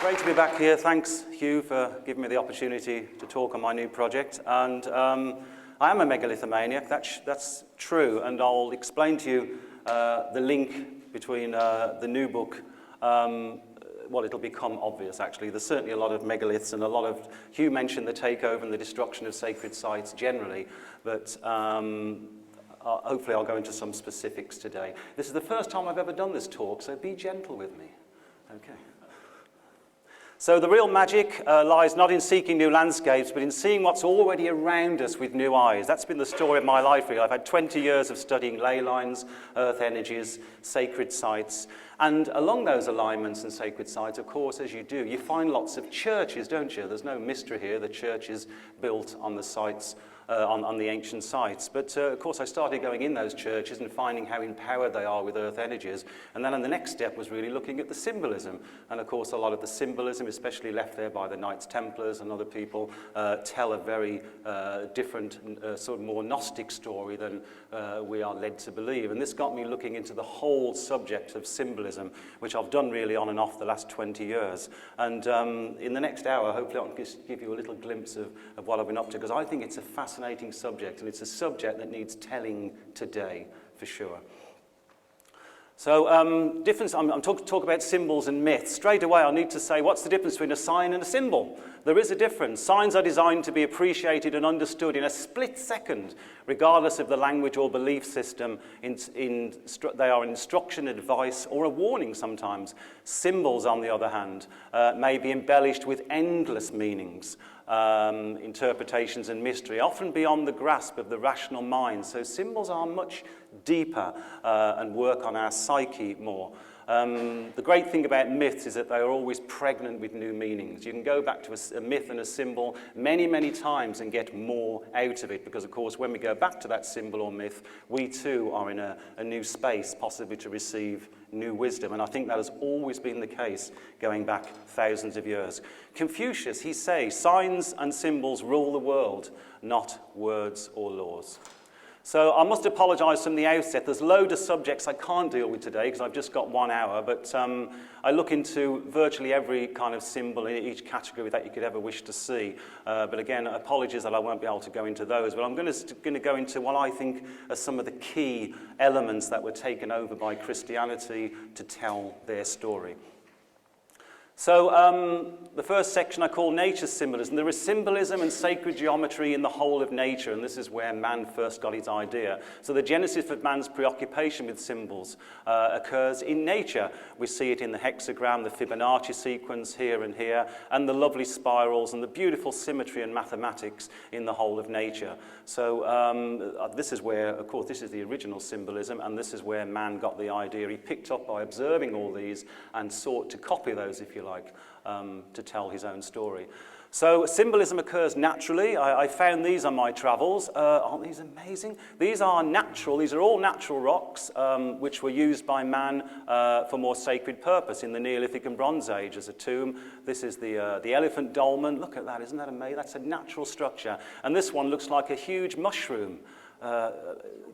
Great to be back here. Thanks, Hugh, for giving me the opportunity to talk on my new project. And I am a megalithomaniac, that's true, and I'll explain to you the link between the new book. Well, it'll become obvious, actually. There's certainly a lot of megaliths and a lot of... Hugh mentioned the takeover and the destruction of sacred sites generally, but hopefully I'll go into some specifics today. This is the first time I've ever done this talk, so be gentle with me. Okay. So the real magic lies not in seeking new landscapes, but in seeing what's already around us with new eyes. That's been the story of my life, really. I've had 20 years of studying ley lines, earth energies, sacred sites. And along those alignments and sacred sites, of course, as you do, you find lots of churches, don't you? There's no mystery here. The church is built on the sites, on the ancient sites. But, of course, I started going in those churches and finding how empowered they are with earth energies. And then the next step was really looking at the symbolism. And, of course, a lot of the symbolism, especially left there by the Knights Templars and other people, tell a very different, sort of more Gnostic story than we are led to believe. And this got me looking into the whole subject of symbolism, which I've done really on and off the last 20 years. And in the next hour, hopefully I can just give you a little glimpse of what I've been up to, because I think it's a fascinating subject, and it's a subject that needs telling today, for sure. So, I'm talk about symbols and myths. Straight away, I need to say, what's the difference between a sign and a symbol? There is a difference. Signs are designed to be appreciated and understood in a split second, regardless of the language or belief system. They are instruction, advice, or a warning sometimes. Symbols, on the other hand, may be embellished with endless meanings, interpretations and mystery, often beyond the grasp of the rational mind. So symbols are much deeper and work on our psyche more. The great thing about myths is that they are always pregnant with new meanings. You can go back to a myth and a symbol many, many times and get more out of it, because, of course, when we go back to that symbol or myth, we too are in a new space, possibly to receive new wisdom. And I think that has always been the case going back thousands of years. Confucius, he says, signs and symbols rule the world, not words or laws. So I must apologise from the outset. There's a load of subjects I can't deal with today because I've just got 1 hour, but I look into virtually every kind of symbol in each category that you could ever wish to see. But again, apologies that I won't be able to go into those, but I'm going to go into what I think are some of the key elements that were taken over by Christianity to tell their story. So the first section I call nature symbolism. There is symbolism and sacred geometry in the whole of nature, and this is where man first got his idea. So the genesis of man's preoccupation with symbols occurs in nature. We see it in the hexagram, the Fibonacci sequence here and here, and the lovely spirals and the beautiful symmetry and mathematics in the whole of nature. So this is where, of course, this is the original symbolism, and this is where man got the idea. He picked up by observing all these and sought to copy those, if you like, to tell his own story. So symbolism occurs naturally. I found these on my travels. Aren't these amazing? These are natural. These are all natural rocks which were used by man for more sacred purpose in the Neolithic and Bronze Age as a tomb. This is the Elephant Dolman. Look at that. Isn't that amazing? That's a natural structure. And this one looks like a huge mushroom.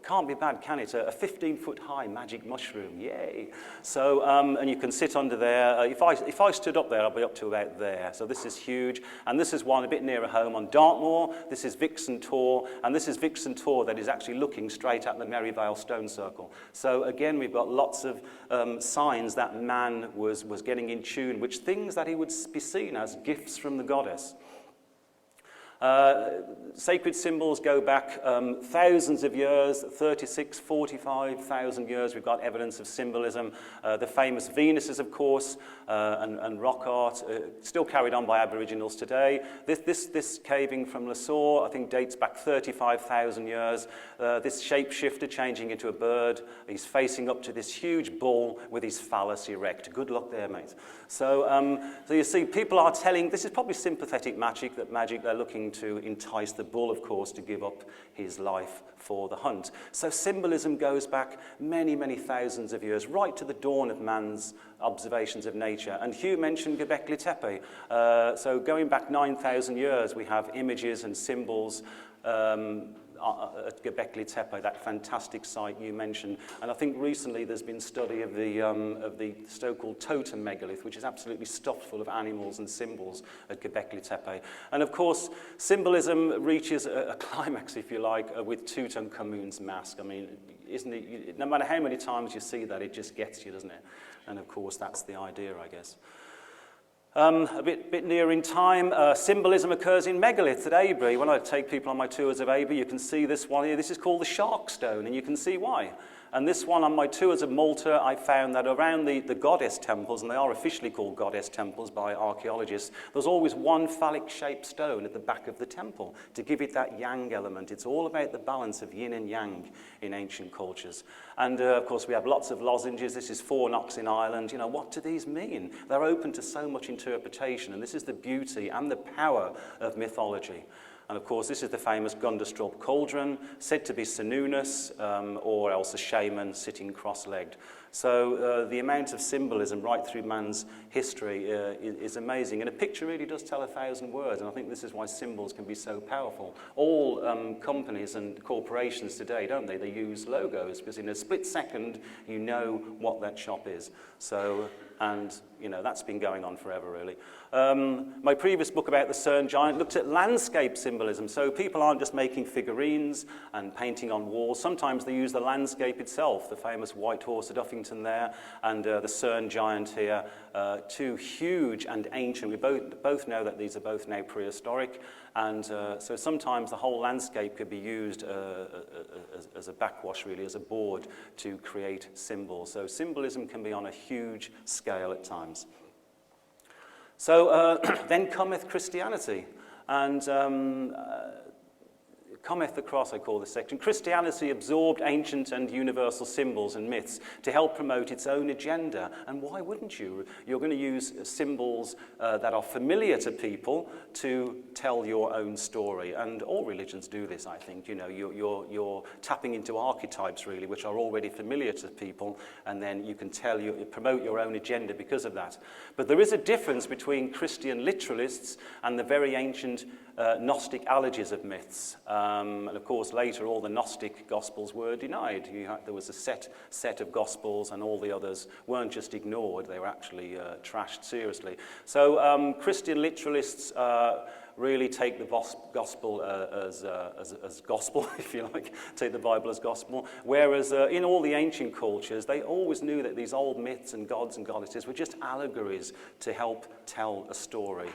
Can't be bad, can it? A 15-foot high magic mushroom, yay! So, and you can sit under there. If I stood up there, I'd be up to about there. So this is huge. And this is one a bit nearer home on Dartmoor. This is Vixen Tor, and this is Vixen Tor that is actually looking straight at the Merivale Stone Circle. So again, we've got lots of signs that man was getting in tune, which things that he would be seen as gifts from the goddess. Sacred symbols go back thousands of years, 36, 45,000 years. We've got evidence of symbolism. The famous Venuses, of course, and rock art, still carried on by Aboriginals today. This caving from Lesor, I think, dates back 35,000 years. This shapeshifter changing into a bird. He's facing up to this huge bull with his phallus erect. Good luck there, mate. So you see, people are telling, this is probably sympathetic magic, they're looking to entice the bull, of course, to give up his life for the hunt. So symbolism goes back many, many thousands of years, right to the dawn of man's observations of nature. And Hugh mentioned Göbekli Tepe. So going back 9,000 years, we have images and symbols at Göbekli Tepe, that fantastic site you mentioned. And I think recently there's been study of the Stoical Totem megalith, which is absolutely stuffed full of animals and symbols at Göbekli Tepe. And of course, symbolism reaches a climax, if you like, with Tutankhamun's mask. I mean, isn't it? No matter how many times you see that, it just gets you, doesn't it? And of course, that's the idea, I guess. A bit nearer in time, symbolism occurs in megaliths at Avebury. When I take people on my tours of Avebury, you can see this one here. This is called the Shark Stone, and you can see why. And this one, on my tours of Malta, I found that around the goddess temples, and they are officially called goddess temples by archaeologists, there's always one phallic-shaped stone at the back of the temple to give it that yang element. It's all about the balance of yin and yang in ancient cultures. And, of course, we have lots of lozenges. This is 4 knocks in Ireland. You know, what do these mean? They're open to so much interpretation, and this is the beauty and the power of mythology. And of course, this is the famous Gunderstrup cauldron, said to be Sinunus, or else a shaman sitting cross-legged. So the amount of symbolism right through man's history is amazing. And a picture really does tell 1,000 words, and I think this is why symbols can be so powerful. All companies and corporations today, don't they? They use logos, because in a split second, you know what that shop is. So, and, you know, that's been going on forever, really. My previous book about the Cern Giant looked at landscape symbolism. So people aren't just making figurines and painting on walls. Sometimes they use the landscape itself, the famous white horse at Uffington there, and the Cern Giant here, 2 huge and ancient. We both know that these are both now prehistoric, and so sometimes the whole landscape could be used as a backwash, really, as a board to create symbols. So symbolism can be on a huge scale at times. So then cometh Christianity, and cometh across, I call this section. Christianity absorbed ancient and universal symbols and myths to help promote its own agenda. And why wouldn't you? You're going to use symbols that are familiar to people to tell your own story. And all religions do this, I think. You know, you're tapping into archetypes, really, which are already familiar to people, and then you can promote your own agenda because of that. But there is a difference between Christian literalists and the very ancient Gnostic alleges of myths. And of course, later, all the Gnostic Gospels were denied. There was a set of Gospels, and all the others weren't just ignored, they were actually trashed seriously. So Christian literalists really take the Gospel as Gospel, if you like, take the Bible as Gospel, whereas in all the ancient cultures, they always knew that these old myths and gods and goddesses were just allegories to help tell a story.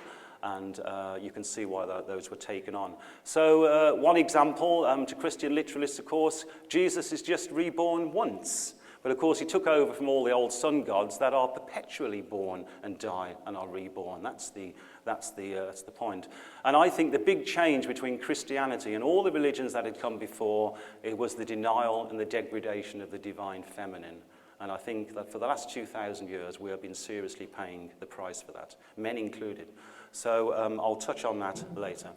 And you can see why those were taken on. So one example to Christian literalists, of course, Jesus is just reborn once. But of course, he took over from all the old sun gods that are perpetually born and die and are reborn. That's the point. And I think the big change between Christianity and all the religions that had come before, it was the denial and the degradation of the divine feminine. And I think that for the last 2,000 years, we have been seriously paying the price for that, men included. So I'll touch on that later.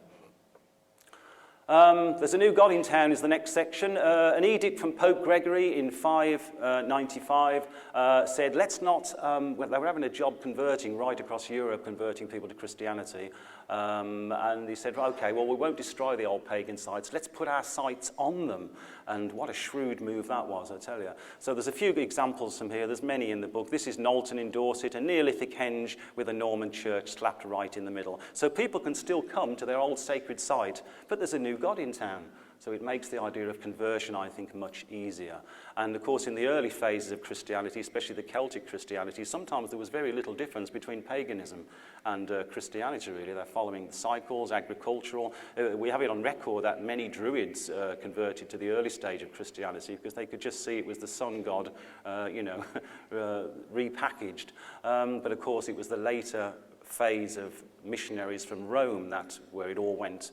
There's a new god in town is the next section. An edict from Pope Gregory in 595 said, let's not, well, they were having a job converting right across Europe, converting people to Christianity. And he said, okay, well, we won't destroy the old pagan sites. Let's put our sights on them. And what a shrewd move that was, I tell you. So there's a few examples from here. There's many in the book. This is Knowlton in Dorset, a Neolithic henge with a Norman church slapped right in the middle. So people can still come to their old sacred site, but there's a new god in town. So it makes the idea of conversion, I think, much easier. And of course, in the early phases of Christianity, especially the Celtic Christianity, sometimes there was very little difference between paganism and Christianity, really. They're following the cycles, agricultural. We have it on record that many Druids converted to the early stage of Christianity because they could just see it was the sun god, repackaged. But of course, it was the later phase of missionaries from Rome where it all went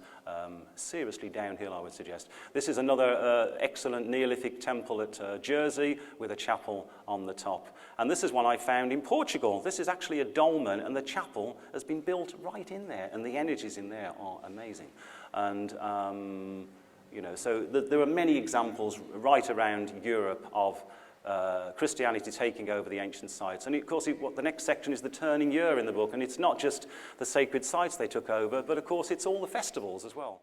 seriously downhill, I would suggest. This is another excellent Neolithic temple at Jersey with a chapel on the top. And this is one I found in Portugal. This is actually a dolmen, and the chapel has been built right in there, and the energies in there are amazing. And so there are many examples right around Europe of Christianity taking over the ancient sites. And of course, the next section is the turning year in the book, and it's not just the sacred sites they took over, but of course it's all the festivals as well.